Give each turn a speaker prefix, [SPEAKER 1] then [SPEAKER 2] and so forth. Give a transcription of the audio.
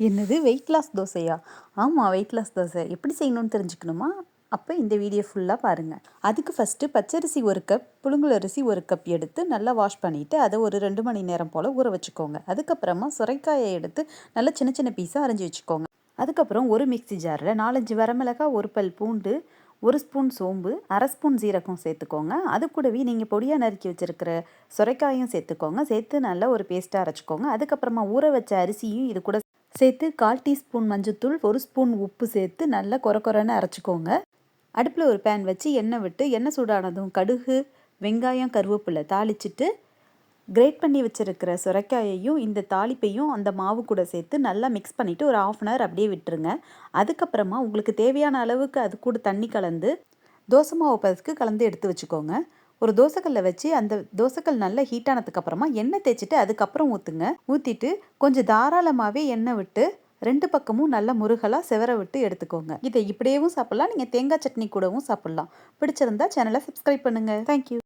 [SPEAKER 1] என்னது weight loss தோசையா? ஆமாம், வெயிட் லாஸ் தோசை எப்படி செய்யணும்னு தெரிஞ்சுக்கணுமா? அப்போ இந்த வீடியோ ஃபுல்லாக பாருங்கள். அதுக்கு ஃபஸ்ட்டு பச்சரிசி 1 கப், புழுங்கலரிசி 1 கப் எடுத்து நல்லா வாஷ் பண்ணிவிட்டு அதை ஒரு 2 மணி நேரம் போல் ஊற வச்சுக்கோங்க. அதுக்கப்புறமா சுரைக்காயை எடுத்து நல்லா சின்ன சின்ன பீஸாக அரைஞ்சி வச்சுக்கோங்க. அதுக்கப்புறம் ஒரு மிக்ஸி ஜாரில் 4-5 வரமிளகாய், 1 பல் பூண்டு, 1 ஸ்பூன் சோம்பு, 1/2 ஸ்பூன் சீரகம் சேர்த்துக்கோங்க. அது கூடவே நீங்கள் பொடியாக நறுக்கி வச்சுருக்கிற சுரைக்காயும் சேர்த்துக்கோங்க. சேர்த்து நல்லா ஒரு பேஸ்ட்டாக அரைச்சிக்கோங்க. அதுக்கப்புறமா ஊற வச்ச அரிசியும் இது கூட சேர்த்து 1/4 டீஸ்பூன் மஞ்சத்தூள், 1 ஸ்பூன் உப்பு சேர்த்து நல்லா கொரன்னு அரைச்சிக்கோங்க. அடுப்பில் ஒரு பேன் வச்சு எண்ணெய் விட்டு எண்ணெய் சூடானதும் கடுகு, வெங்காயம், கருவேப்பிலை தாளிச்சிட்டு கிரேட் பண்ணி வச்சுருக்கிற சுரைக்காயையும் இந்த தாளிப்பையும் அந்த மாவு கூட சேர்த்து நல்லா மிக்ஸ் பண்ணிவிட்டு ஒரு 1/2 hour அப்படியே விட்டுருங்க. அதுக்கப்புறமா உங்களுக்கு தேவையான அளவுக்கு அது கூட தண்ணி கலந்து தோசை மாவு பதத்துக்கு கலந்து எடுத்து வச்சுக்கோங்க. ஒரு தோசைக்கல்லை வச்சு அந்த தோசைக்கல் நல்லா ஹீட் ஆனதுக்கப்புறமா எண்ணெய் தேய்ச்சிட்டு அதுக்கப்புறம் ஊற்றுங்க. ஊற்றிட்டு கொஞ்சம் தாராளமாகவே எண்ணெய் விட்டு 2 பக்கமும் நல்லா முருகலாக செவர விட்டு எடுத்துக்கோங்க. இதை இப்படியேவும் சாப்பிட்லாம், நீங்கள் தேங்காய் சட்னி கூடவும் சாப்பிட்லாம். பிடிச்சிருந்தா சேனலை சப்ஸ்கிரைப் பண்ணுங்கள். தேங்க்யூ.